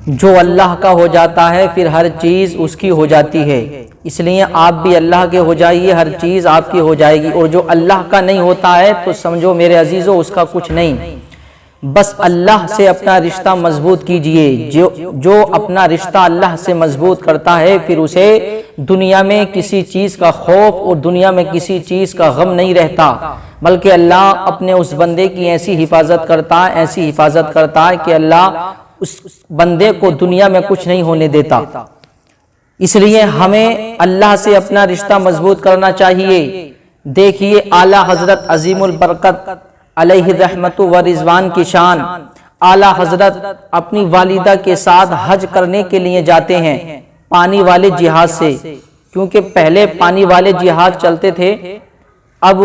جو اللہ کا ہو جاتا ہے پھر ہر چیز اس کی ہو جاتی ہے، اس لیے آپ بھی اللہ کے ہو جائیے، ہر چیز آپ کی ہو جائے گی۔ اور جو اللہ کا نہیں ہوتا ہے تو سمجھو میرے عزیزو اس کا کچھ نہیں۔ بس اللہ سے اپنا رشتہ مضبوط کیجئے، جو اپنا رشتہ اللہ سے مضبوط کرتا ہے پھر اسے دنیا میں کسی چیز کا خوف اور دنیا میں کسی چیز کا غم نہیں رہتا، بلکہ اللہ اپنے اس بندے کی ایسی حفاظت کرتا ہے کہ اللہ اس بندے کو دنیا میں کچھ نہیں ہونے دیتا۔ اس لیے ہمیں اللہ سے اپنا رشتہ مضبوط کرنا چاہیے۔ دیکھیے اعلیٰ حضرت عظیم البرکت علیہ رحمت و رضوان کی شان، اعلیٰ حضرت اپنی والدہ کے ساتھ حج کرنے کے لیے جاتے ہیں پانی والے جہاز سے، کیونکہ پہلے پانی والے جہاز چلتے تھے، اب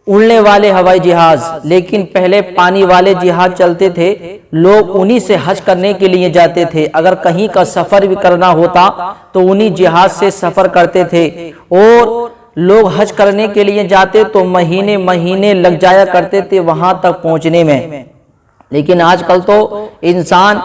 اڑنے والے ہوائی جہاز، لیکن پہلے پانی والے جہاز چلتے تھے، لوگ انہی سے حج کرنے کے لیے جاتے تھے۔ اگر کہیں کا سفر بھی کرنا ہوتا تو انہی جہاز سے سفر کرتے تھے، اور لوگ حج کرنے کے لیے جاتے تو مہینے مہینے لگ جایا کرتے تھے وہاں تک پہنچنے میں۔ لیکن آج کل تو انسان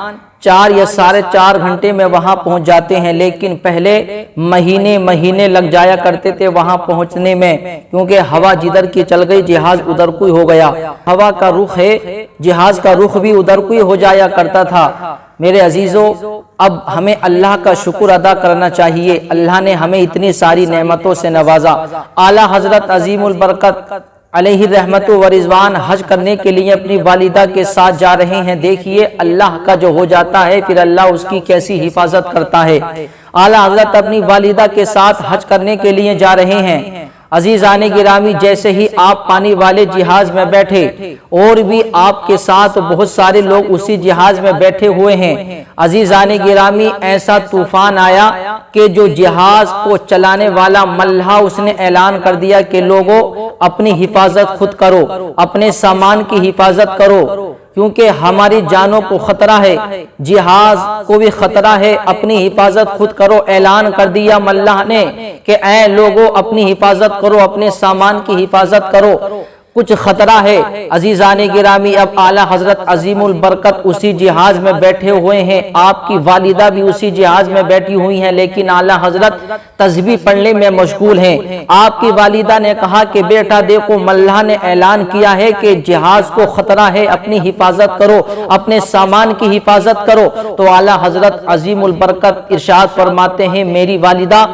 4 یا 4.5 گھنٹے میں وہاں پہنچ جاتے ہیں، لیکن پہلے مہینے مہینے لگ جایا کرتے تھے وہاں پہنچنے میں، کیونکہ ہوا جدھر کی چل گئی جہاز ادھر کوئی ہو گیا، ہوا کا رخ ہے جہاز کا رخ بھی ادھر کوئی ہو جایا کرتا تھا۔ میرے عزیزو اب ہمیں اللہ کا شکر ادا کرنا چاہیے، اللہ نے ہمیں اتنی ساری نعمتوں سے نوازا۔ اعلیٰ حضرت عظیم البرکت علیہ رحمت و رضوان حج کرنے کے لیے اپنی والدہ کے ساتھ جا رہے ہیں۔ دیکھیے اللہ کا جو ہو جاتا ہے پھر اللہ اس کی کیسی حفاظت کرتا ہے۔ اعلیٰ حضرت اپنی والدہ کے ساتھ حج کرنے کے لیے جا رہے ہیں۔ عزیزان گرامی، جیسے ہی آپ پانی والے جہاز میں بیٹھے، اور بھی آپ کے ساتھ بہت سارے لوگ اسی جہاز میں بیٹھے ہوئے ہیں، عزیزان گرامی ایسا طوفان آیا کہ جو جہاز کو چلانے والا ملہا اس نے اعلان کر دیا کہ لوگوں اپنی حفاظت خود کرو، اپنے سامان کی حفاظت کرو، کیونکہ ہماری جانوں کو خطرہ ہے، جہاز کو بھی خطرہ ہے، اپنی حفاظت خود کرو۔ اعلان کر دیا ملہ نے کہ اے لوگوں اپنی حفاظت کرو، اپنے سامان کی حفاظت کرو، کچھ خطرہ ہے۔ عزیزان گرامی اب اعلیٰ حضرت عظیم البرکت اسی جہاز میں بیٹھے ہوئے ہیں، آپ کی والدہ بھی اسی جہاز میں بیٹھی ہوئی ہیں، لیکن اعلیٰ حضرت تسبیح پڑھنے میں مشغول ہیں۔ آپ کی والدہ نے کہا کہ بیٹا دیکھو ملہ نے اعلان کیا ہے کہ جہاز کو خطرہ ہے، اپنی حفاظت کرو، اپنے سامان کی حفاظت کرو۔ تو اعلیٰ حضرت عظیم البرکت ارشاد فرماتے ہیں میری والدہ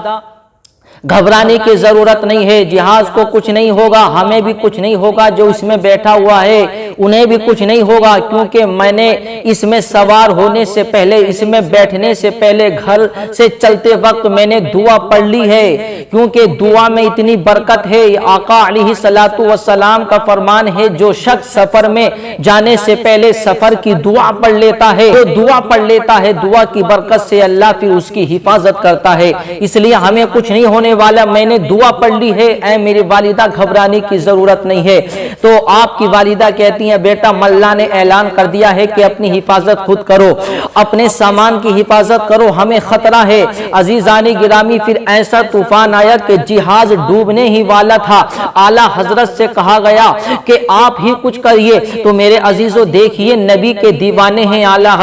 گھبرانے کی ضرورت نہیں ہے، جہاز کو کچھ نہیں ہوگا، ہمیں بھی کچھ نہیں ہوگا، جو اس میں بیٹھا ہوا ہے انہیں بھی کچھ نہیں ہوگا، کیونکہ میں نے اس میں سوار ہونے سے پہلے، اس میں بیٹھنے سے پہلے گھر سے چلتے وقت میں نے دعا پڑھ لی ہے، کیونکہ دعا میں اتنی برکت ہے۔ آقا علیہ السلام کا فرمان ہے جو شخص سفر میں جانے سے پہلے سفر کی دعا پڑھ لیتا ہے، جو دعا پڑھ لیتا ہے دعا کی برکت سے اللہ پھر اس کی حفاظت کرتا ہے۔ اس لیے ہمیں کچھ نہیں ہونے والا، میں نے دعا پڑھ لی ہے، اے میری والدہ گھبرانے کی ضرورت نہیں ہے۔ تو آپ کی والدہ کہتی ہیں بیٹا ملہ نے اعلان کر دیا ہے کہ اپنی حفاظت خود کرو، اپنے سامان کی حفاظت کرو، ہمیں خطرہ ہے۔ عزیزان گرامی پھر ایسا طوفان آیا کہ جہاز ڈوبنے ہی والا تھا، اعلیٰ حضرت سے کہا گیا کہ آپ ہی کچھ کریے۔ تو میرے عزیزو دیکھیے نبی کے دیوانے ہیں اعلیٰ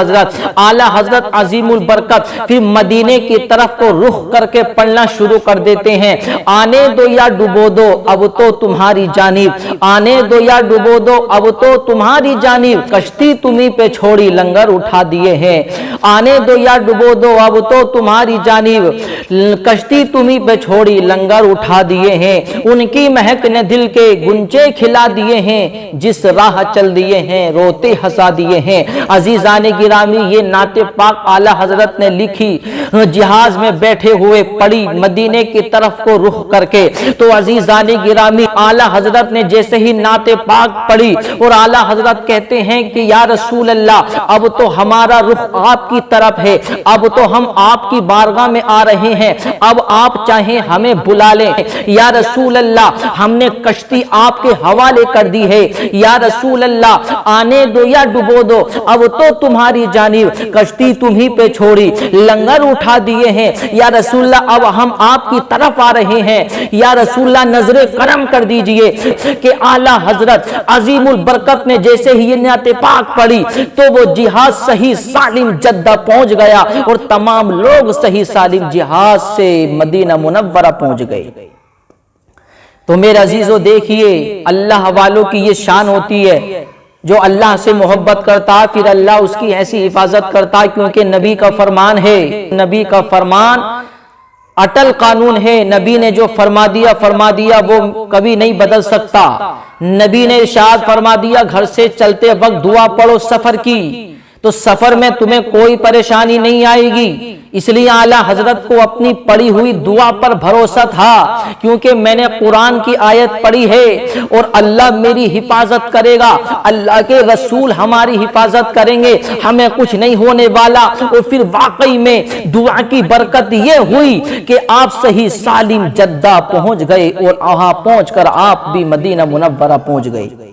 حضرت عظیم البرکت پھر مدینے کی طرف کو رخ کر کے پڑھنا شروع کر دیتے ہیں، آنے دو یا ڈبو دو اب تو تمہاری جانب، آنے دو یا ڈبو دو اب تو تمہاری جانب، کشتی تمہیں پہ چھوڑی لنگر اٹھا دیے ہیں، آنے دو یا ڈبو دو اب تو تمہاری جانب، کشتی تمہیں پہ چھوڑی لنگر اٹھا دیے ہیں، ان کی مہک نے دل کے گنچے کھلا دیے ہیں، جس راہ چل دیے ہیں روتے ہنسا دیے ہیں۔ عزیزان گرامی یہ نعت پاک اعلیٰ حضرت نے لکھی، جہاز میں بیٹھے ہوئے پڑھی مدینے کی طرف کو رخ کر کے۔ تو عزیزان گرامی اعلیٰ حضرت نے جیسے ہی نعت پاک پڑھی اور اعلیٰ حضرت کہتے ہیں کہ یا رسول اللہ اب تو ہمارا رخ آپ کی طرف ہے، اب تو ہم آپ کی بارگاہ میں آ رہے ہیں، اب آپ چاہیں ہمیں بلا لیں، یا رسول اللہ ہم نے کشتی آپ کے حوالے کر دی ہے، یا رسول اللہ آنے دو یا ڈبو دو اب تو تمہاری جانب، کشتی تمہیں پہ چھوڑی لنگر اٹھا دیے ہیں، یا رسول اللہ اب ہم آپ کی طرف آ رہے ہیں، یا رسول اللہ نظر کرم کر دیجئے کہ اعلیٰ حضرت عظیم البرکت نے جیسے ہی یہ نعت پاک پڑھی تو وہ جہاد صحیح سالم جدہ پہنچ گیا اور تمام لوگ صحیح سالم جہاد سے مدینہ منورہ پہنچ گئے۔ تو میرے عزیزو دیکھیے اللہ والوں کی یہ شان ہوتی ہے، جو اللہ سے محبت کرتا ہے پھر اللہ اس کی ایسی حفاظت کرتا ہے، کیونکہ نبی کا فرمان ہے، نبی کا فرمان اٹل قانون ہے، نبی نے جو فرما دیا وہ کبھی نہیں بدل سکتا۔ نبی نے ارشاد فرما دیا گھر سے چلتے وقت دعا پڑھو سفر کی، تو سفر میں تمہیں کوئی پریشانی نہیں آئے گی۔ اس لیے اعلیٰ حضرت کو اپنی پڑھی ہوئی دعا پر بھروسہ تھا، کیونکہ میں نے قرآن کی آیت پڑھی ہے اور اللہ میری حفاظت کرے گا، اللہ کے رسول ہماری حفاظت کریں گے، ہمیں کچھ نہیں ہونے والا۔ اور پھر واقعی میں دعا کی برکت یہ ہوئی کہ آپ صحیح سالم جدہ پہنچ گئے اور وہاں پہنچ کر آپ بھی مدینہ منورہ پہنچ گئے۔